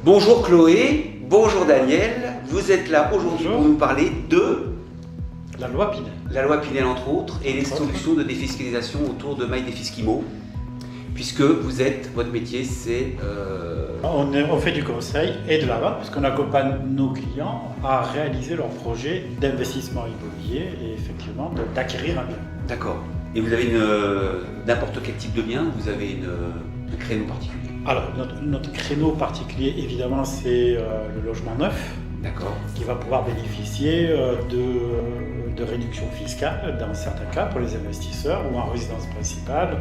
Bonjour Chloé, bonjour Daniel, vous êtes là aujourd'hui pour nous parler de la loi Pinel. La loi Pinel entre autres et les solutions de défiscalisation autour de MyDéfiscimo, puisque votre métier c'est... On fait du conseil et de la vente puisqu'on accompagne nos clients à réaliser leurs projets d'investissement immobilier et effectivement d'acquérir un bien. D'accord. Et vous avez n'importe quel type de bien, vous avez un créneau particulier? Alors notre créneau particulier évidemment c'est le logement neuf. D'accord. Qui va pouvoir bénéficier de réductions fiscales dans certains cas pour les investisseurs ou en résidence principale,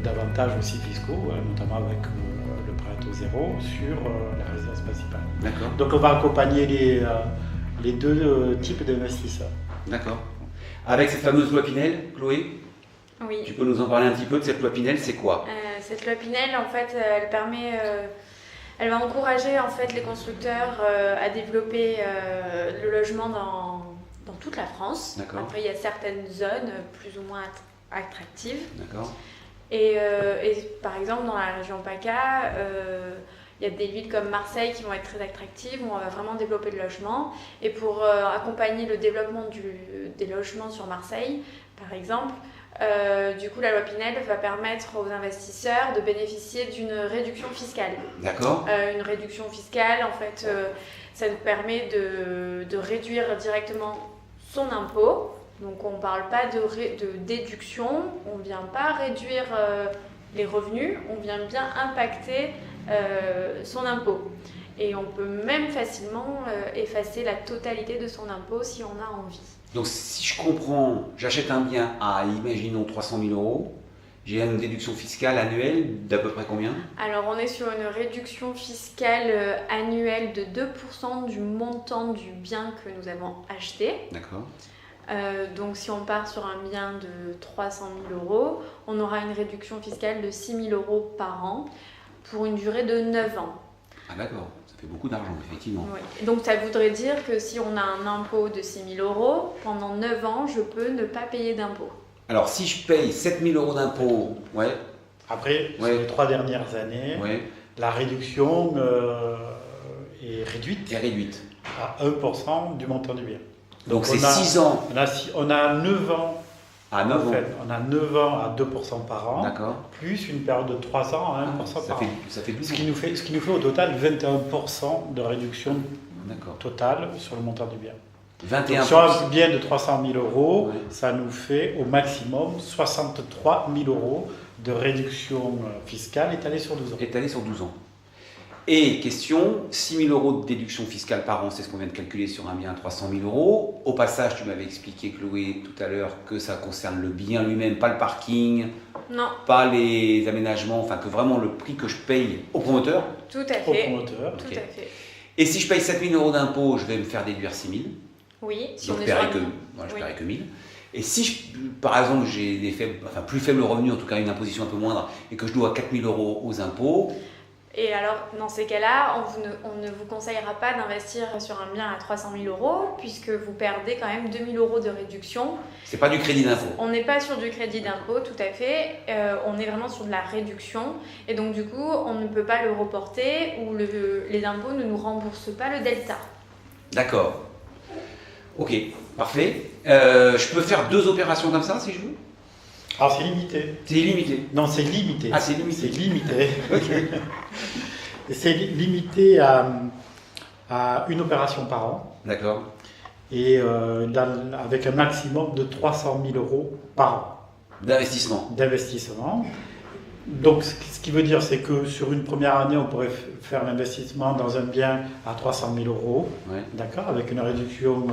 d'avantages aussi fiscaux, notamment avec le prêt à taux zéro sur la résidence principale. D'accord. Donc on va accompagner les deux types d'investisseurs. D'accord. Avec cette fameuse loi Pinel, Chloé, oui. Tu peux nous en parler un petit peu de cette loi Pinel, c'est quoi? Cette loi Pinel, en fait, elle va encourager en fait les constructeurs à développer le logement dans toute la France. D'accord. Après, il y a certaines zones plus ou moins attractives. D'accord. Et par exemple, dans la région PACA, il y a des villes comme Marseille qui vont être très attractives, où on va vraiment développer le logement. Et pour accompagner le développement des logements sur Marseille, par exemple, du coup, la loi Pinel va permettre aux investisseurs de bénéficier d'une réduction fiscale. D'accord. Une réduction fiscale, en fait, ça nous permet de réduire directement son impôt. Donc, on ne parle pas de déduction, on ne vient pas réduire les revenus, on vient bien impacter son impôt. Et on peut même facilement effacer la totalité de son impôt si on a envie. Donc si je comprends, j'achète un bien à, imaginons, 300 000 €, j'ai une déduction fiscale annuelle d'à peu près combien? Alors on est sur une réduction fiscale annuelle de 2% du montant du bien que nous avons acheté. D'accord. Donc si on part sur un bien de 300 000 €, on aura une réduction fiscale de 6 000 € par an pour une durée de 9 ans. Ah d'accord, ça fait beaucoup d'argent effectivement. Oui. Donc ça voudrait dire que si on a un impôt de 6 000 €, pendant 9 ans, je peux ne pas payer d'impôt. Alors si je paye 7 000 € d'impôt, ouais. Après, sur les 3 dernières années, la réduction est réduite. À 1% du montant du bien. Donc c'est 6 ans. On a 9 ans. À 9 ans. Fait, on a 9 ans à 2% par an, plus une période de 3 ans à 1% par an. Ça fait 12 ce qui nous fait au total 21% de réduction totale sur le montant du bien. 21%. Donc, sur un bien de 300 000 €, ça nous fait au maximum 63 000 € de réduction fiscale étalée sur 12 ans. Étalée sur 12 ans. Et question, 6 000 € de déduction fiscale par an, c'est ce qu'on vient de calculer sur un bien à 300 000 €. Au passage, tu m'avais expliqué, Chloé, tout à l'heure, que ça concerne le bien lui-même, pas le parking, pas les aménagements, enfin que vraiment le prix que je paye au promoteur. Tout à fait. Au promoteur. Tout à fait. Et si je paye 7 000 € d'impôt, je vais me faire déduire 6 000. Oui, si donc on est je paierai que 1 000. Et si, par exemple, j'ai des plus faibles revenus, en tout cas une imposition un peu moindre, et que je dois 4 000 € aux impôts. Et alors, dans ces cas-là, on ne vous conseillera pas d'investir sur un bien à 300 000 €, puisque vous perdez quand même 2 000 € de réduction. C'est pas du crédit d'impôt. On n'est pas sur du crédit d'impôt, tout à fait. On est vraiment sur de la réduction. Et donc, du coup, on ne peut pas le reporter ou les impôts ne nous remboursent pas le delta. D'accord. Ok, parfait. Je peux faire 2 opérations comme ça, si je veux? Alors c'est limité. C'est illimité? Non, c'est limité. Ah, c'est limité. C'est limité. C'est limité à une opération par an. D'accord. Et avec un maximum de 300 000 € par an. D'investissement. Donc ce qui veut dire, c'est que sur une première année, on pourrait faire l'investissement dans un bien à 300 000 €. D'accord, avec une réduction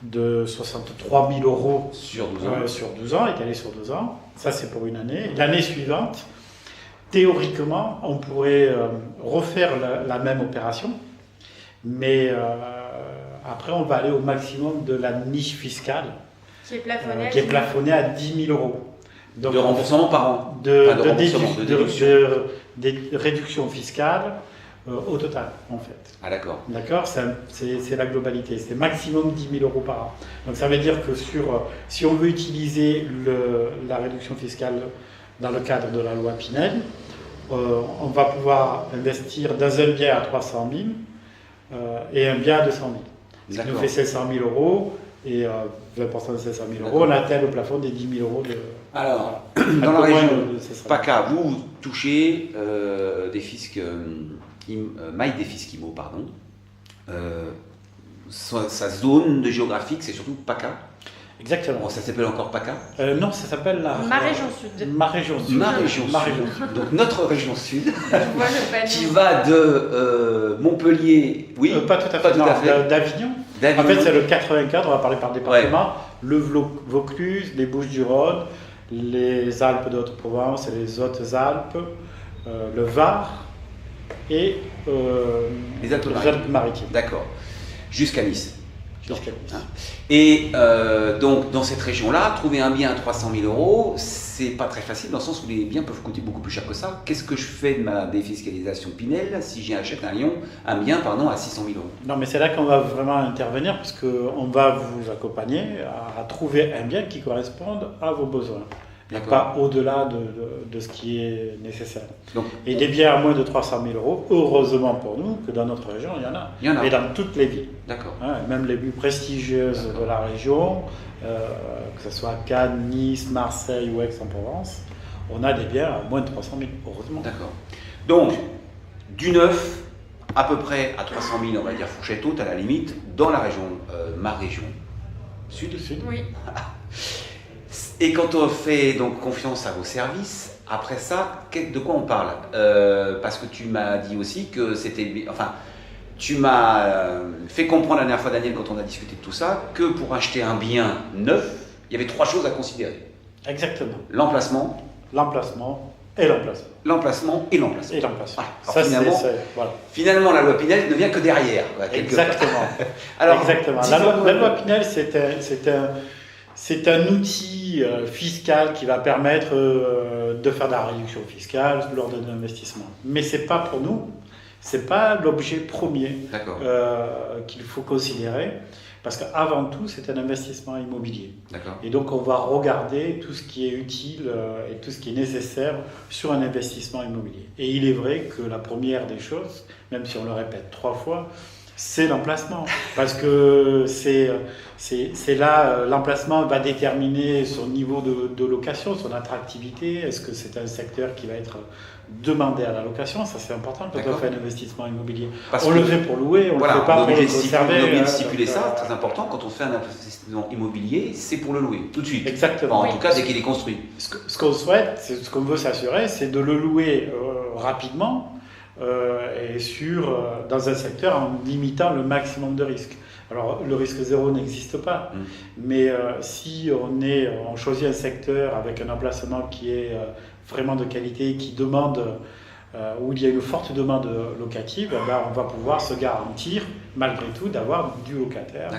de 63 000 € sur 12 ans, étalé sur 12 ans. Ça, c'est pour une année. L'année suivante, théoriquement, on pourrait refaire la même opération, mais après, on va aller au maximum de la niche fiscale, qui est plafonnée à 10 000 €. Donc, de remboursement par an. De réduction fiscale au total, en fait. Ah d'accord. D'accord, c'est la globalité, c'est maximum 10 000 € par an. Donc ça veut dire que si on veut utiliser la réduction fiscale dans le cadre de la loi Pinel, on va pouvoir investir dans un bien à 300 000 et un bien à 200 000. Ce qui nous fait 700 000 euros et 20% de 700 000 euros, on atteint le plafond des 10 000 euros. Alors, dans la région PACA, vous touchez des fiscs, maille des fiscs IMO, pardon. Sa zone de géographique, c'est surtout PACA. Exactement. Bon, ça s'appelle encore PACA Non, ça s'appelle ma région sud. Ma région sud. Ma région sud. Donc notre région sud, qui qui va de Montpellier, oui, pas tout à fait, d'Avignon. En fait, c'est le 84, on va parler par département, le Vaucluse, les Bouches-du-Rhône, les Alpes de Haute-Provence et les Hautes-Alpes, le Var et les Alpes-Maritimes. D'accord. Jusqu'à Nice. Jusqu'à Nice. Et donc, dans cette région-là, trouver un bien à 300 000 euros, c'est pas très facile dans le sens où les biens peuvent coûter beaucoup plus cher que ça. Qu'est-ce que je fais de ma défiscalisation Pinel si j'achète un bien à 600 000 euros? Non, mais c'est là qu'on va vraiment intervenir parce qu'on va vous accompagner à trouver un bien qui corresponde à vos besoins. Et pas au-delà de ce qui est nécessaire. Donc, et des biens à moins de 300 000 euros, heureusement pour nous que dans notre région, il y en a. Il y en a. Et dans toutes les villes. D'accord. Même les plus prestigieuses de la région, que ce soit Cannes, Nice, Marseille ou Aix-en-Provence, on a des biens à moins de 300 000, heureusement. D'accord. Donc, du neuf, à peu près à 300 000, on va dire fourchette haute à la limite, dans la région, ma région sud. Oui. Et quand on fait donc confiance à vos services, après ça, de quoi on parle? Parce que tu m'as dit aussi que c'était... Enfin, tu m'as fait comprendre la dernière fois, Daniel, quand on a discuté de tout ça, que pour acheter un bien neuf, il y avait 3 choses à considérer. Exactement. L'emplacement. L'emplacement et l'emplacement. L'emplacement et l'emplacement. Et l'emplacement. Ça, voilà. Finalement, la loi Pinel ne vient que derrière. Exactement. Alors, exactement. La loi Pinel, c'est un outil fiscal qui va permettre de faire de la réduction fiscale lors d'un investissement. Mais ce n'est pas pour nous, ce n'est pas l'objet premier qu'il faut considérer, parce qu'avant tout, c'est un investissement immobilier. Et donc, on va regarder tout ce qui est utile et tout ce qui est nécessaire sur un investissement immobilier. Et il est vrai que la première des choses, même si on le répète 3 fois, c'est l'emplacement, parce que c'est là, l'emplacement va déterminer son niveau de location, son attractivité. Est-ce que c'est un secteur qui va être demandé à la location? Ça, c'est important quand on fait un investissement immobilier. On le fait pour louer, on ne le fait pas pour le conserver. On est obligé de stipuler ça, très important. Quand on fait un investissement immobilier, c'est pour le louer, tout de suite. Exactement. En tout cas, dès qu'il est construit. Ce qu'on souhaite, ce qu'on veut s'assurer, c'est de le louer rapidement, et dans un secteur en limitant le maximum de risques. Alors le risque zéro n'existe pas, mais si on choisit un secteur avec un emplacement qui est vraiment de qualité, qui demande, où il y a une forte demande locative, on va pouvoir se garantir malgré tout d'avoir du locataire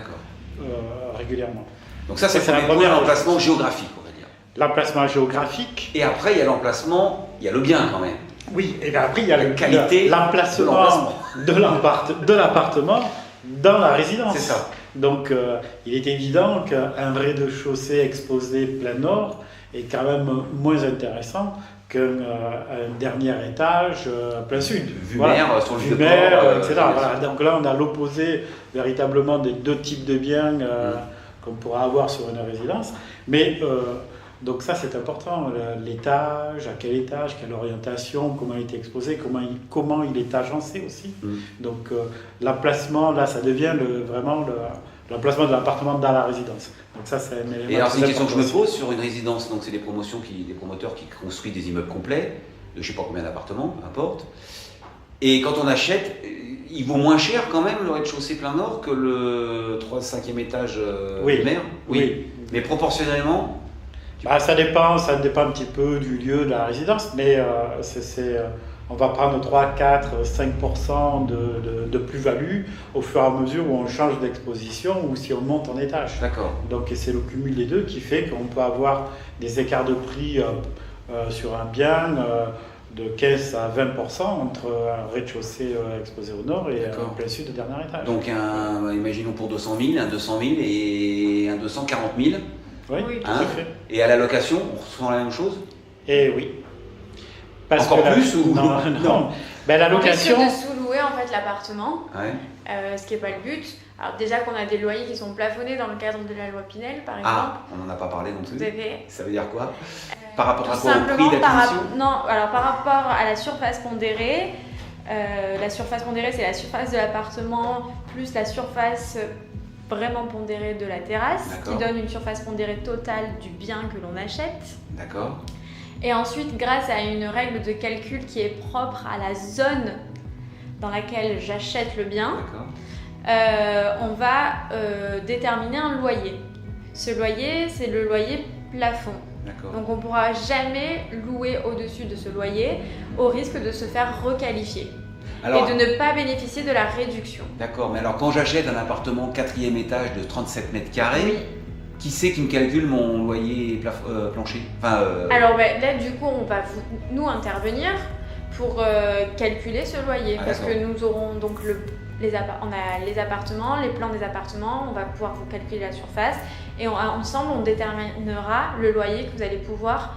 régulièrement. Donc ça c'est un premier emplacement géographique, on va dire. L'emplacement géographique. Et après il y a l'emplacement, il y a le bien quand même. Oui, et bien après il y a la qualité l'emplacement de l'appartement dans la résidence. C'est ça. Donc il est évident qu'un rez-de-chaussée exposé plein nord est quand même moins intéressant qu'un dernier étage plein sud. Vue mer, sur le vue mer, etc. Voilà. Donc là on a l'opposé véritablement des 2 types de biens qu'on pourra avoir sur une résidence. Mais donc ça c'est important, l'étage, à quel étage, quelle orientation, comment il est exposé, comment il est agencé aussi. Donc l'emplacement, là ça devient vraiment l'emplacement de l'appartement dans la résidence. Donc ça c'est un élément. Et alors c'est une question que je me pose sur une résidence, donc c'est des promoteurs qui construisent des immeubles complets, de je ne sais pas combien d'appartements, peu importe. Et quand on achète, il vaut moins cher quand même le rez-de-chaussée plein nord que le 5e étage mer. Oui. Mais proportionnellement. Ça dépend un petit peu du lieu de la résidence, mais on va prendre 3, 4, 5% de plus-value au fur et à mesure où on change d'exposition ou si on monte en étage. D'accord. Donc c'est le cumul des deux qui fait qu'on peut avoir des écarts de prix sur un bien de 15 à 20% entre un rez-de-chaussée exposé au nord et un plein sud de dernier étage. Donc imaginons pour 200 000, un 200 000 et un 240 000. Oui, tout à fait. Et à la location, on ressent la même chose? Et oui. Encore plus ou Non, non. Ben, la location... On risque de sous-louer en fait l'appartement, ouais. ce qui n'est pas le but. Alors déjà qu'on a des loyers qui sont plafonnés dans le cadre de la loi Pinel, par exemple. Ah, on n'en a pas parlé non plus. Tout à fait. Ça veut dire quoi? Par rapport à Tout quoi? Au prix d'acquisition? Non, alors par rapport à la surface pondérée, c'est la surface de l'appartement plus la surface vraiment pondérée de la terrasse, qui donne une surface pondérée totale du bien que l'on achète. D'accord. Et ensuite, grâce à une règle de calcul qui est propre à la zone dans laquelle j'achète le bien, on va déterminer un loyer. Ce loyer, c'est le loyer plafond. Donc on ne pourra jamais louer au-dessus de ce loyer au risque de se faire requalifier et de ne pas bénéficier de la réduction. D'accord, mais alors quand j'achète un appartement 4e étage de 37 mètres carrés, qui c'est qui me calcule mon loyer plancher? Alors là du coup on va nous intervenir pour calculer ce loyer parce que nous aurons donc on a les appartements, les plans des appartements, on va pouvoir vous calculer la surface et ensemble on déterminera le loyer que vous allez pouvoir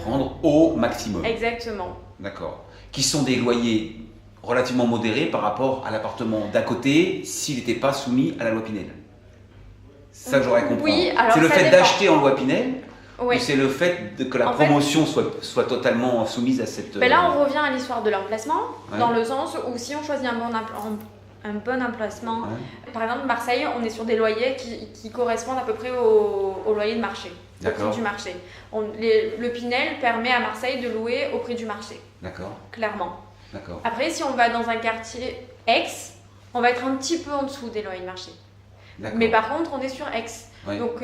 prendre au maximum. Exactement. D'accord. Qui sont des loyers relativement modérés par rapport à l'appartement d'à côté s'il n'était pas soumis à la loi Pinel. C'est ça que j'aurais compris. Oui, alors c'est le fait d'acheter en loi Pinel ou c'est le fait que la promotion soit totalement soumise à cette... Là, on revient à l'histoire de l'emplacement, dans le sens où si on choisit un bon emplacement, par exemple Marseille, on est sur des loyers qui correspondent à peu près au loyer de marché, au prix du marché. Le Pinel permet à Marseille de louer au prix du marché. D'accord. Clairement. D'accord. Après, si on va dans un quartier Aix, on va être un petit peu en dessous des loyers de marché. Mais par contre, on est sur Aix. Donc,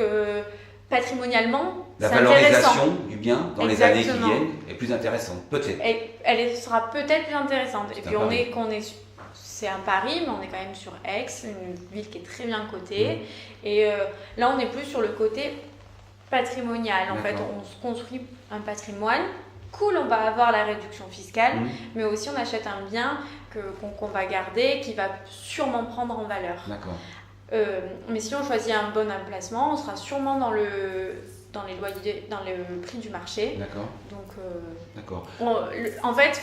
patrimonialement, c'est intéressant. La valorisation du bien dans les années qui viennent est plus intéressante, peut-être. Elle sera peut-être plus intéressante. Et puis, c'est un Paris, mais on est quand même sur Aix, une ville qui est très bien cotée. Et là, on est plus sur le côté patrimonial. En fait, on se construit un patrimoine. Cool, on va avoir la réduction fiscale, mais aussi on achète un bien qu'on va garder, qui va sûrement prendre en valeur. D'accord. Mais si on choisit un bon emplacement, on sera sûrement dans les loyers, dans le prix du marché. D'accord. Donc, en fait,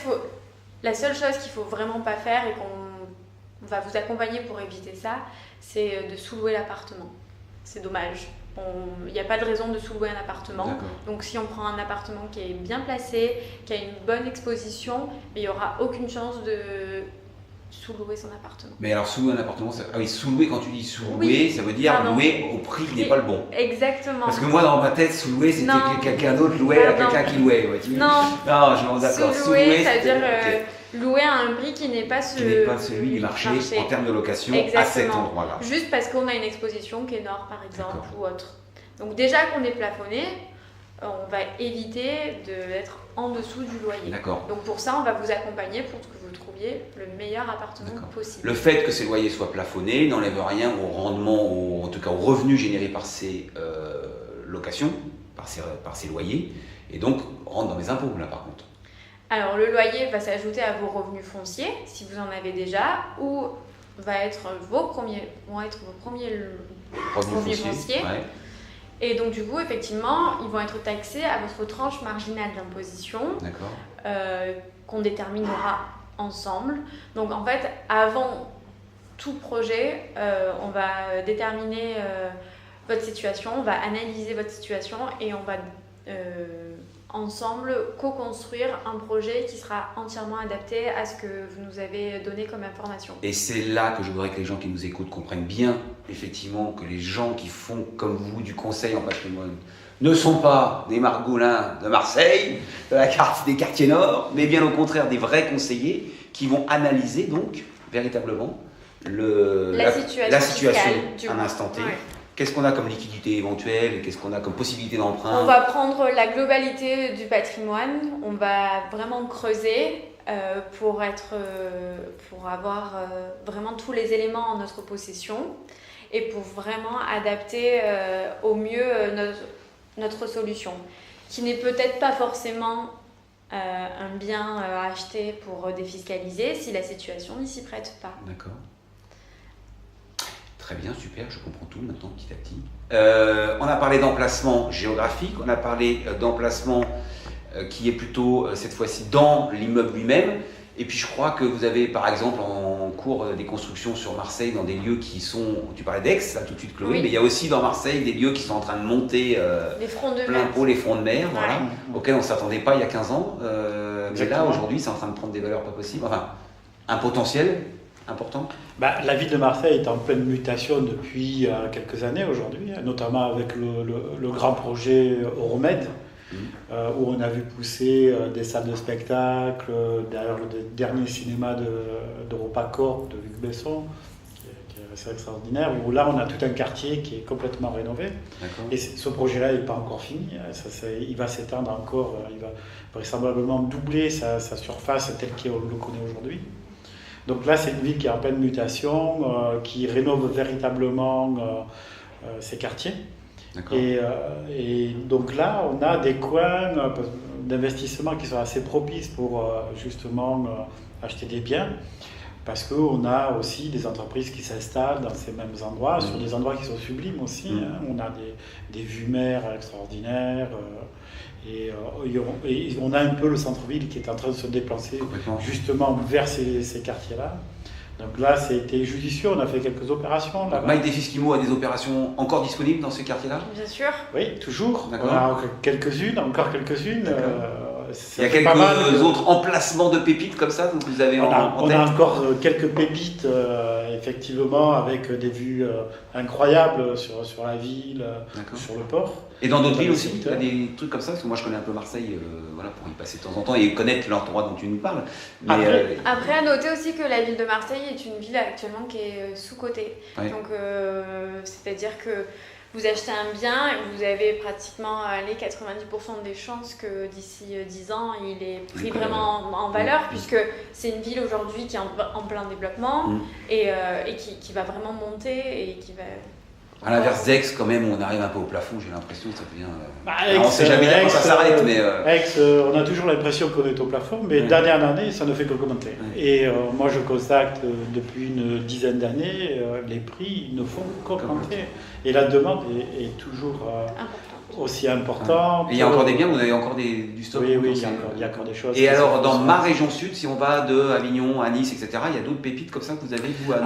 la seule chose qu'il faut vraiment pas faire et qu'on va vous accompagner pour éviter ça, c'est de sous-louer l'appartement. C'est dommage. Il n'y a pas de raison de sous-louer un appartement. Donc si on prend un appartement qui est bien placé, qui a une bonne exposition, il n'y aura aucune chance de sous-louer son appartement. Mais alors sous-louer un appartement, sous-louer, quand tu dis sous-louer, ça veut dire louer au prix qui n'est pas le bon. Exactement. Parce que moi dans ma tête, sous-louer, c'était que quelqu'un d'autre louait à quelqu'un qui louait. Non, je m'en d'accord. Sous-louer, ça veut dire louer à un prix qui n'est pas celui du marché en termes de location. Exactement. À cet endroit-là. Juste parce qu'on a une exposition qui est nord par exemple ou autre. Donc déjà qu'on est plafonné, on va éviter d'être en dessous du loyer. D'accord. Donc pour ça, on va vous accompagner pour que vous trouviez le meilleur appartement possible. Le fait que ces loyers soient plafonnés n'enlève rien au rendement, ou en tout cas au revenu généré par ces locations, par ces loyers, et donc rentre dans les impôts là par contre. Alors le loyer va s'ajouter à vos revenus fonciers, si vous en avez déjà, ou vont être vos premiers revenus fonciers. Et donc du coup, effectivement, ils vont être taxés à votre tranche marginale d'imposition qu'on déterminera ensemble. Donc en fait, avant tout projet, on va déterminer votre situation, on va analyser votre situation et on va ensemble co-construire un projet qui sera entièrement adapté à ce que vous nous avez donné comme information. Et c'est là que je voudrais que les gens qui nous écoutent comprennent bien, effectivement, que les gens qui font comme vous du conseil en patrimoine ne sont pas des margoulins de Marseille, des quartiers nord, mais bien au contraire des vrais conseillers qui vont analyser donc véritablement la situation à un instant T. Qu'est-ce qu'on a comme liquidité éventuelle? Qu'est-ce qu'on a comme possibilité d'emprunt? On va prendre la globalité du patrimoine, on va vraiment creuser pour avoir vraiment tous les éléments en notre possession et pour vraiment adapter au mieux notre solution, qui n'est peut-être pas forcément un bien à acheter pour défiscaliser si la situation n'y s'y prête pas. D'accord. Très bien, super, je comprends tout maintenant petit à petit. On a parlé d'emplacement géographique, on a parlé d'emplacement qui est plutôt cette fois-ci dans l'immeuble lui-même. Et puis je crois que vous avez par exemple en cours des constructions sur Marseille dans des lieux qui sont, tu parlais d'Aix là tout de suite Chloé, mais il y a aussi dans Marseille des lieux qui sont en train de monter les fronts de plein pot, les fronts de mer, voilà, auxquels on ne s'attendait pas il y a 15 ans. Mais là aujourd'hui c'est en train de prendre des valeurs pas possibles, enfin un potentiel important. La ville de Marseille est en pleine mutation depuis quelques années aujourd'hui, notamment avec le grand projet Euromède. Où on a vu pousser des salles de spectacle, derrière le dernier cinéma d'EuropaCorp de Luc Besson, qui est assez extraordinaire, où là on a tout un quartier qui est complètement rénové. Et ce projet-là n'est pas encore fini, il va s'étendre encore, il va vraisemblablement doubler sa surface telle qu'on le connaît aujourd'hui. Donc là c'est une ville qui est en pleine mutation, qui rénove véritablement ses quartiers. Et donc là, on a des coins d'investissement qui sont assez propices pour justement acheter des biens, parce qu'on a aussi des entreprises qui s'installent dans ces mêmes endroits, sur des endroits qui sont sublimes aussi. On a des vues mer extraordinaires, et on a un peu le centre-ville qui est en train de se déplacer justement vers ces quartiers-là. Donc là, c'était judicieux, on a fait quelques opérations. Mike Desfiskimo a des opérations encore disponibles dans ces quartiers-là ? Bien sûr. Oui, toujours. On a encore quelques-unes. Il y a quelques autres emplacements de pépites comme ça que vous avez en tête ? On a encore quelques pépites, effectivement, avec des vues incroyables sur la ville, sur le port. Et dans d'autres villes aussi, il y a des trucs comme ça, parce que moi je connais un peu Marseille pour y passer de temps en temps et connaître l'endroit dont tu nous parles. Mais après, à noter aussi que la ville de Marseille est une ville actuellement qui est sous-cotée. Ouais. Donc, c'est-à-dire que vous achetez un bien et vous avez pratiquement les 90% des chances que d'ici 10 ans, il est pris vraiment en valeur, puisque c'est une ville aujourd'hui qui est en plein développement et qui va vraiment monter et qui va... À l'inverse d'Aix, quand même, on arrive un peu au plafond, j'ai l'impression que ça devient... on ne sait jamais quand ça s'arrête, mais... Aix, on a toujours l'impression qu'on est au plafond, mais dernière année, ça ne fait que commenter. Et moi, je constate depuis une dizaine d'années, les prix ne font qu'augmenter. Et la demande est toujours aussi importante. Et il y a encore des biens, vous avez encore du stock? Oui, il y a encore des choses. Et alors, dans ma région sud, si on va de Avignon à Nice, etc., il y a d'autres pépites comme ça que vous avez, vous, à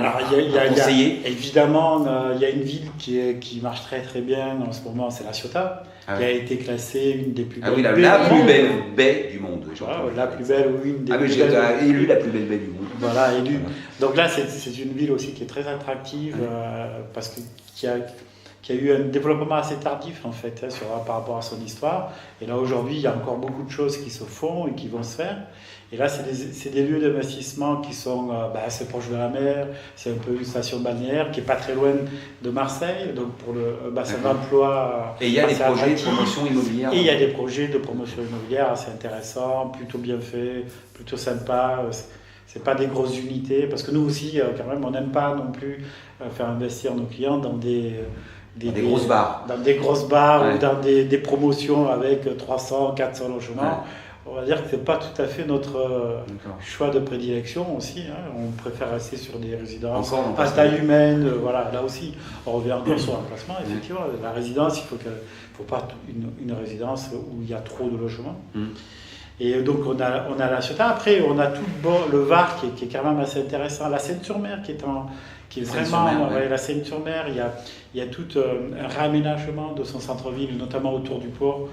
conseiller? Évidemment, il y a une ville qui marche très très bien en ce moment, c'est La Ciotat, qui a été classée une des plus belles baies la plus belle baie du monde. La plus belle, ou une des plus belles. J'ai élu la plus belle baie du monde. Voilà, élu. Donc là, c'est une ville aussi qui est très attractive, parce qu'il y a eu un développement assez tardif en fait par rapport à son histoire. Et là aujourd'hui, il y a encore beaucoup de choses qui se font et qui vont se faire. Et là, c'est des lieux d'investissement qui sont assez proches de la mer. C'est un peu une station balnéaire qui est pas très loin de Marseille, donc pour le bassin d'emploi. Et il y a des projets de promotion immobilière. Et il y a des projets de promotion immobilière assez intéressants, plutôt bien faits, plutôt sympas. C'est pas des grosses unités, parce que nous aussi, quand même, on n'aime pas non plus faire investir nos clients dans des grosses bars. Dans des grosses bars ou dans des promotions avec 300, 400 logements. On va dire que ce n'est pas tout à fait notre choix de prédilection aussi. On préfère rester sur des résidences à taille humaine. Voilà, là aussi, on revient encore sur l'emplacement. Effectivement, la résidence, il faut pas une résidence où il y a trop de logements. Et donc, on a La Ciotat. Après, on a tout le Var qui est quand même assez intéressant. La Seine-sur-Mer qui est vraiment... la Seine-sur-Mer, il y a tout un réaménagement de son centre-ville, notamment autour du port.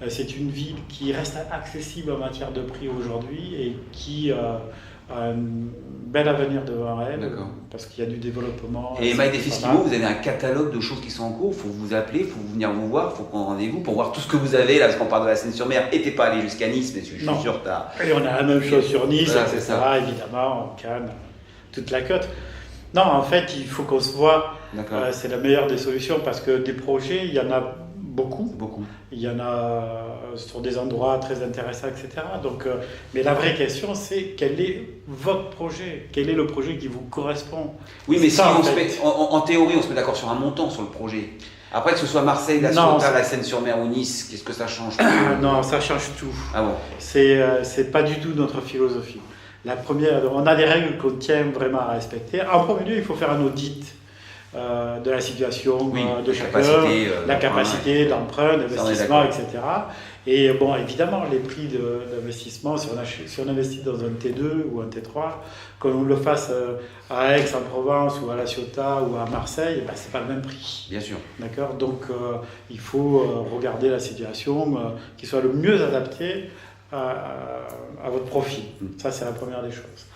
C'est une ville qui reste accessible en matière de prix aujourd'hui et qui a un bel avenir devant elle, parce qu'il y a du développement. Et Mike Desfiskimo, vous avez un catalogue de choses qui sont en cours, il faut vous appeler, il faut venir vous voir, il faut prendre rendez-vous pour voir tout ce que vous avez, là, parce qu'on parle de la Seine-sur-Mer, et t'es pas allé jusqu'à Nice, mais je suis sûr que t'as... Et on a la même chose sur Nice, etc., évidemment, Cannes, toute la côte. Non, en fait, il faut qu'on se voit, c'est la meilleure des solutions, parce que des projets, il y en a beaucoup. Il y en a sur des endroits très intéressants, etc. Donc, mais la vraie question, c'est quel est votre projet? Quel est le projet qui vous correspond? Oui, mais si en théorie, on se met d'accord sur un montant sur le projet. Après, que ce soit Marseille, La Ciotat, la Seine-sur-Mer ou Nice, qu'est-ce que ça change? Non, ça change tout. Ah bon? C'est pas du tout notre philosophie. La première, on a des règles qu'on tient vraiment à respecter. En premier lieu, il faut faire un audit de la situation de chacun, la capacité d'emprunt, d'investissement, etc. Et bon, évidemment, les prix d'investissement, si on investit dans un T2 ou un T3, qu'on le fasse à Aix-en-Provence ou à La Ciotat ou à Marseille, ben, c'est pas le même prix. Bien sûr. D'accord. Donc, il faut regarder la situation qui soit le mieux adaptée à votre profil. Ça, c'est la première des choses.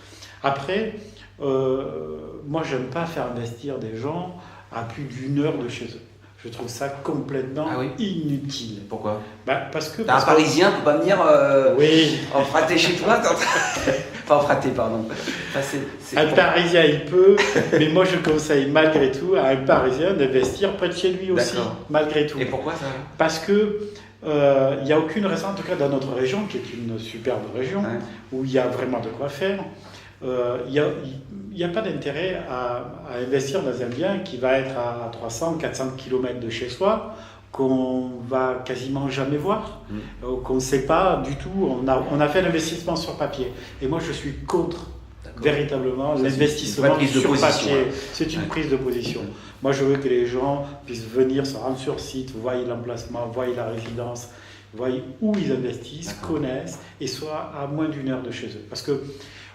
Après, moi, j'aime pas faire investir des gens à plus d'1 heure de chez eux. Je trouve ça complètement inutile. Pourquoi? Parce que... T'as un Parisien, peut pas venir en fraté chez toi. Enfin, en fraté, pardon. Enfin, un Parisien, il peut, mais moi, je conseille malgré tout à un Parisien d'investir près de chez lui aussi, malgré tout. Et pourquoi ça? Parce que il n'y a aucune raison, en tout cas dans notre région, qui est une superbe région, où il y a vraiment de quoi faire. Il n'y a pas d'intérêt à investir dans un bien qui va être à 300-400 km de chez soi, qu'on va quasiment jamais voir, qu'on ne sait pas du tout. On a fait l'investissement sur papier. Et moi, je suis contre véritablement l'investissement sur papier. C'est une prise de position. Moi, je veux que les gens puissent venir se rendre sur site, voient l'emplacement, voient la résidence, voient où ils investissent, connaissent, et soient à moins d'1 heure de chez eux. Parce que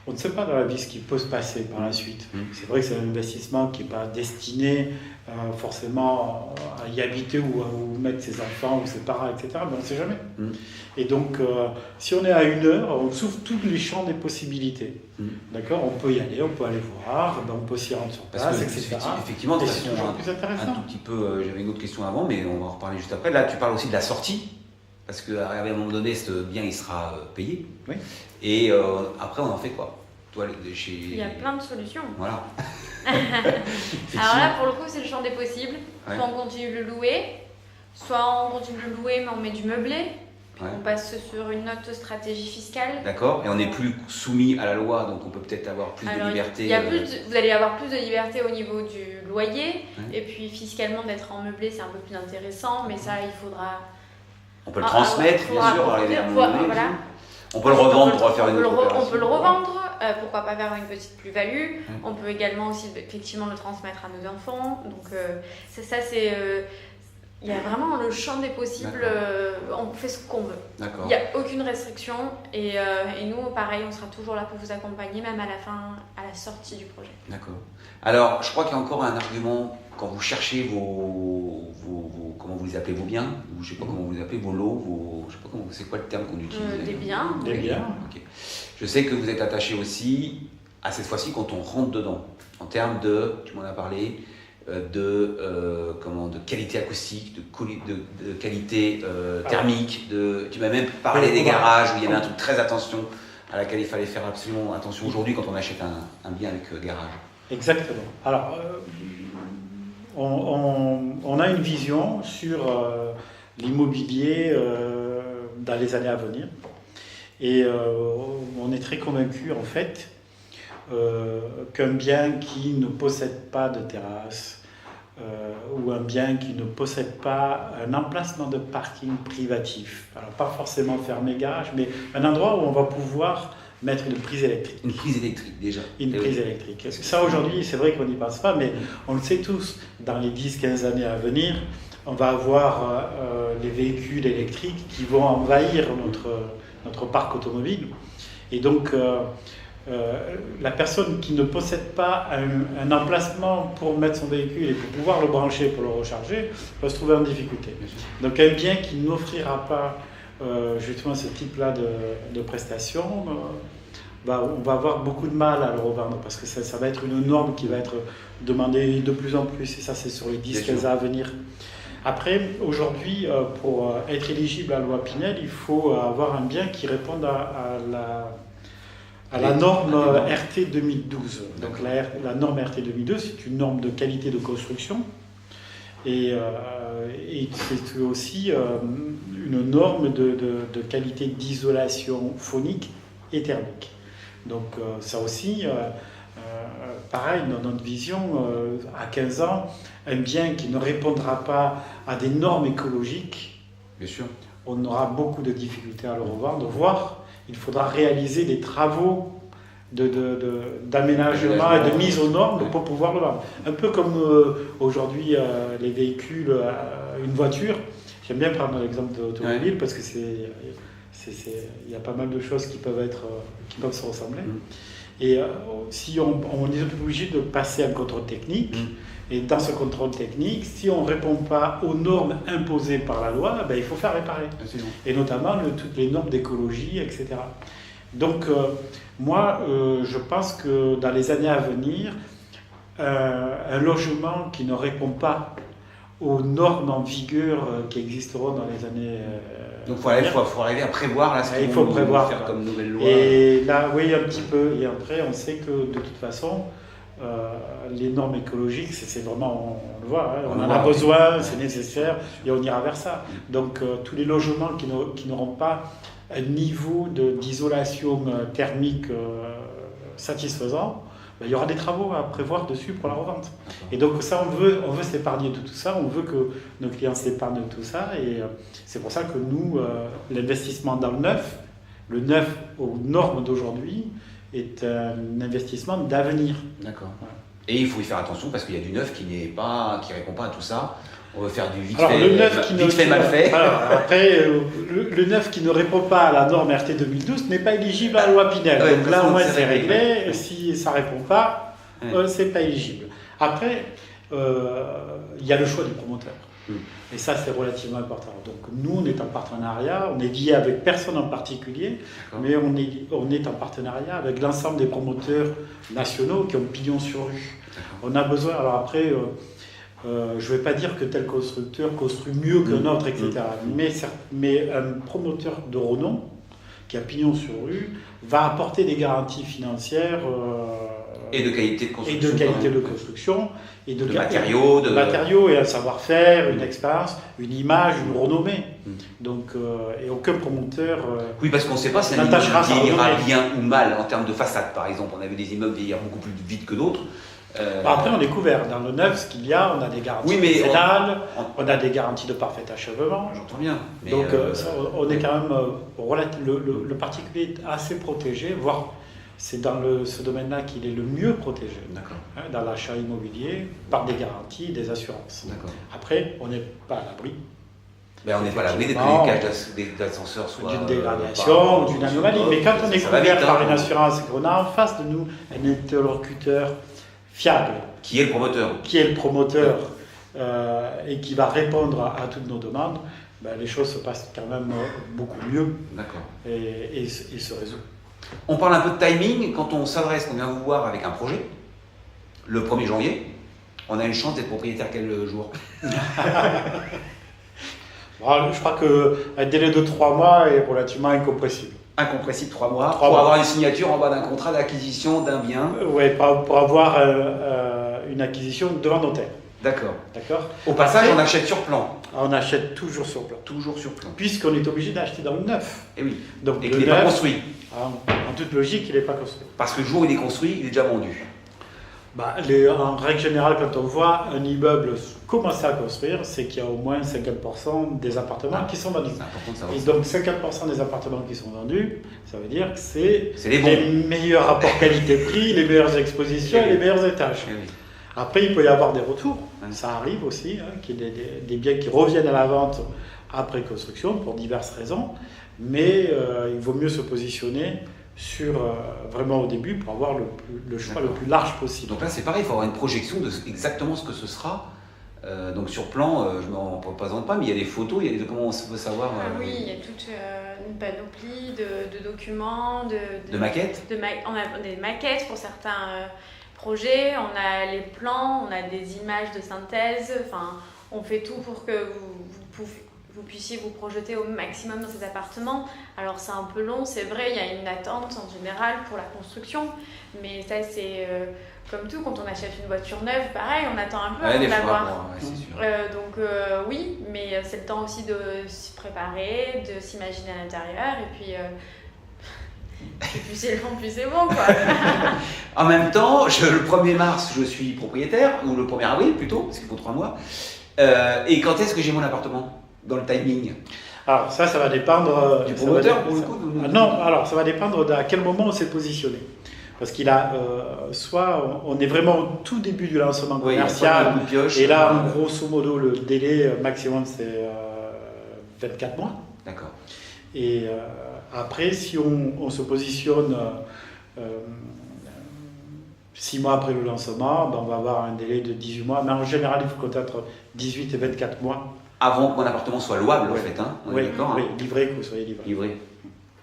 on ne sait pas dans la vie ce qui peut se passer par la suite. C'est vrai que c'est un investissement qui n'est pas destiné forcément à y habiter ou à mettre ses enfants ou ses parents, etc. Mais on ne sait jamais. Et donc, si on est à 1 heure, on s'ouvre tous les champs des possibilités. D'accord. On peut y aller, on peut aller voir, on peut s'y rendre sur place, etc. Effectivement, c'est toujours plus intéressant. Un tout petit peu, j'avais une autre question avant, mais on va en reparler juste après. Là, tu parles aussi de la sortie. Parce qu'à un moment donné, ce bien, il sera payé. Oui. Et après, on en fait quoi? Toi, Il y a plein de solutions. Voilà. Alors là, pour le coup, c'est le champ des possibles. Soit on continue de le louer, soit on continue de le louer, mais on met du meublé. Puis on passe sur une autre stratégie fiscale. D'accord. Et on n'est plus soumis à la loi, donc on peut peut-être avoir plus de liberté. Vous allez avoir plus de liberté au niveau du loyer. Et puis fiscalement, d'être en meublé, c'est un peu plus intéressant. Mais ça, il faudra... On peut le transmettre, bien sûr. Voilà. On peut le revendre pour faire une autre opération. On peut le revendre, pourquoi pas faire une petite plus-value. On peut également aussi effectivement le transmettre à nos enfants. Donc ça c'est... il y a vraiment le champ des possibles, on fait ce qu'on veut. Il n'y a aucune restriction et nous, pareil, on sera toujours là pour vous accompagner, même à la fin, à la sortie du projet. D'accord. Alors, je crois qu'il y a encore un argument quand vous cherchez comment vous les appelez, vos biens, ou je ne sais pas comment vous les appelez, vos lots, je sais pas comment, c'est quoi le terme qu'on utilise? Des biens. Des biens. Okay. Je sais que vous êtes attaché aussi à cette fois-ci quand on rentre dedans, en termes de, tu m'en as parlé, de qualité acoustique, de qualité thermique, tu m'as même parlé des garages où il y avait un truc très attention à laquelle il fallait faire absolument attention aujourd'hui quand on achète un bien avec garage. Exactement. Alors, on a une vision sur l'immobilier dans les années à venir et on est très convaincu en fait qu'un bien qui ne possède pas de terrasse ou un bien qui ne possède pas un emplacement de parking privatif, alors pas forcément fermé garage, mais un endroit où on va pouvoir mettre une prise électrique. Une prise électrique déjà. Une prise électrique. Ça aujourd'hui, c'est vrai qu'on n'y pense pas, mais on le sait tous, dans les 10-15 années à venir, on va avoir les véhicules électriques qui vont envahir notre parc automobile. Et donc, la personne qui ne possède pas un emplacement pour mettre son véhicule et pour pouvoir le brancher, pour le recharger, va se trouver en difficulté. Donc un bien qui n'offrira pas justement ce type-là de prestations, on va avoir beaucoup de mal à le revendre parce que ça va être une norme qui va être demandée de plus en plus et ça c'est sur les 10-15 ans à venir. Après, aujourd'hui, pour être éligible à la loi Pinel, il faut avoir un bien qui réponde à la norme RT 2012. Donc la norme RT 2012, c'est une norme de qualité de construction et c'est aussi une norme de qualité d'isolation phonique et thermique. Donc ça aussi, pareil, dans notre vision, à 15 ans, un bien qui ne répondra pas à des normes écologiques, bien sûr, on aura beaucoup de difficultés à le revendre, voire il faudra réaliser des travaux d'aménagement et de mise aux normes pour pouvoir le vendre. Un peu comme aujourd'hui les véhicules, une voiture. J'aime bien prendre l'exemple d'automobile parce que il y a pas mal de choses qui peuvent se ressembler. Et si on est obligé de passer un contrôle technique, et dans ce contrôle technique, si on ne répond pas aux normes imposées par la loi, il faut faire réparer. Et notamment toutes les normes d'écologie, etc. Donc moi, je pense que dans les années à venir, un logement qui ne répond pas aux normes en vigueur qui existeront dans les années... Donc il faut arriver à prévoir là, ce qu'il faut prévoir faire comme nouvelle loi. Et là, oui, un petit peu. Et après, on sait que de toute façon, les normes écologiques, c'est vraiment, on le voit, on en a besoin, c'est nécessaire, et on ira vers ça. Donc tous les logements qui n'auront pas un niveau d'isolation thermique satisfaisant, il y aura des travaux à prévoir dessus pour la revente. Et donc ça, on veut s'épargner de tout ça, on veut que nos clients s'épargnent de tout ça, et c'est pour ça que nous, l'investissement dans le neuf aux normes d'aujourd'hui, est un investissement d'avenir. D'accord. Ouais. Et il faut y faire attention parce qu'il y a du neuf qui répond pas à tout ça. On veut faire du vite fait, mal fait. Voilà, après, le neuf qui ne répond pas à la norme RT 2012 n'est pas éligible à la loi Pinel. Ouais, donc là, au moins, c'est réglé. Si ça ne répond pas, c'est pas éligible. Après, il y a le choix du promoteur. Et ça, c'est relativement important. Donc nous, on est en partenariat, on est lié avec personne en particulier, mais on est en partenariat avec l'ensemble des promoteurs nationaux qui ont pignon sur rue. On a besoin, alors après... je ne vais pas dire que tel constructeur construit mieux qu'un autre, etc. Mais un promoteur de renom, qui a pignon sur rue, va apporter des garanties financières et de qualité de construction. Et de matériaux, et un savoir-faire, une expérience, une image, une renommée. Donc, et aucun promoteur... oui, parce qu'on ne sait pas si un immeuble vieillira bien ou mal en termes de façade, par exemple. On a vu des immeubles vieillir beaucoup plus vite que d'autres. Après, on est couvert. Dans le neuf, ce qu'il y a, on a des garanties décennales, on a des garanties de parfait achèvement. J'entends bien. Mais donc, on est quand même... le particulier est assez protégé, voire c'est dans ce domaine-là qu'il est le mieux protégé. D'accord. Dans l'achat immobilier, par des garanties, des assurances. D'accord. Après, on n'est pas à l'abri. On n'est pas à l'abri que les cages d'ascenseur soient... D'une dégradation, d'une anomalie. Mais quand on est couvert par une assurance et qu'on a en face de nous un interlocuteur fiable. Qui est le promoteur. Et qui va répondre à toutes nos demandes, les choses se passent quand même beaucoup mieux. D'accord. Et se résout. On parle un peu de timing. Quand on s'adresse, qu'on vient vous voir avec un projet, le 1er janvier, on a une chance d'être propriétaire quel jour? Je crois qu'un délai de 3 mois est relativement incompressible. Incompressible, 3 mois, pour avoir une signature en bas d'un contrat d'acquisition d'un bien. Oui, pour avoir une acquisition devant notaire. D'accord. D'accord. Au passage, on achète sur plan. On achète toujours sur plan. Toujours sur plan. Puisqu'on est obligé d'acheter dans le neuf. Et oui. Donc, et qu'il n'est pas construit. En toute logique, il n'est pas construit. Parce que le jour où il est construit, il est déjà vendu. En règle générale, quand on voit un immeuble commencer à construire, c'est qu'il y a au moins 50% des appartements qui sont vendus. C'est important de savoir et ça. donc 50% des appartements qui sont vendus, ça veut dire que c'est les meilleurs rapports qualité-prix, les meilleures expositions et les meilleurs étages. Et oui. Après, il peut y avoir des retours. Ça arrive aussi, qu'il y ait des biens qui reviennent à la vente après construction pour diverses raisons. Mais il vaut mieux se positionner sur vraiment au début pour avoir le choix le plus large possible. Donc là c'est pareil, il faut avoir une projection de exactement ce que ce sera. Donc sur plan, je ne m'en représente pas, mais il y a des photos, comment on peut savoir oui, il y a toute une panoplie de documents, de maquettes. On a des maquettes pour certains projets, on a les plans, on a des images de synthèse, on fait tout pour que vous puissiez vous projeter au maximum dans ces appartements. Alors c'est un peu long, c'est vrai, il y a une attente en général pour la construction, mais ça c'est comme tout, quand on achète une voiture neuve, pareil, on attend un peu avant de l'avoir. Oui, mais c'est le temps aussi de se préparer, de s'imaginer à l'intérieur, et puis plus c'est long, plus c'est bon, quoi. En même temps, le 1er mars, je suis propriétaire, ou le 1er avril plutôt, parce qu'il faut 3 mois. Et quand est-ce que j'ai mon appartement ? Dans le timing? Alors ça va dépendre... du promoteur pour le coup? Non, alors ça va dépendre à quel moment on s'est positionné. Parce qu'il a, soit on est vraiment au tout début du lancement commercial, pioche, et là, grosso modo, le délai maximum, c'est 24 mois. D'accord. Et après, si on se positionne 6 mois après le lancement, ben on va avoir un délai de 18 mois. Mais en général, il faut compter entre 18 et 24 mois. Avant que mon appartement soit louable, en fait. Hein, on est d'accord, oui, livré, que vous soyez livré. Livré.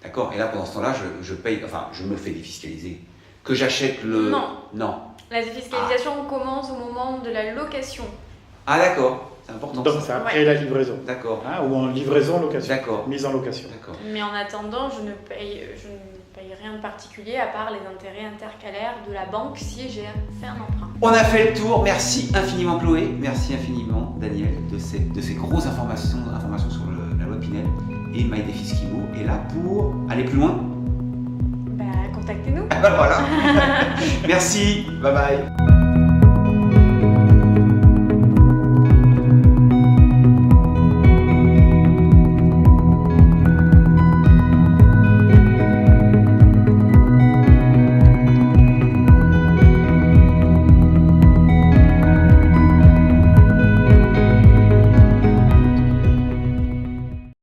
D'accord. Et là, pendant ce temps-là, je paye, enfin, je me fais défiscaliser. Que j'achète le... Non. La défiscalisation commence au moment de la location. Ah, d'accord. C'est important. Donc, c'est après la livraison. D'accord. Hein, ou en livraison, location. D'accord. Mise en location. D'accord. Mais en attendant, je ne paye rien de particulier à part les intérêts intercalaires de la banque si j'ai fait un emprunt. On a fait le tour. Merci infiniment Chloé. Merci infiniment Daniel de ces grosses informations sur la loi Pinel. Et MyDefisKimo est là pour aller plus loin. Contactez-nous. Voilà. Merci. Bye bye.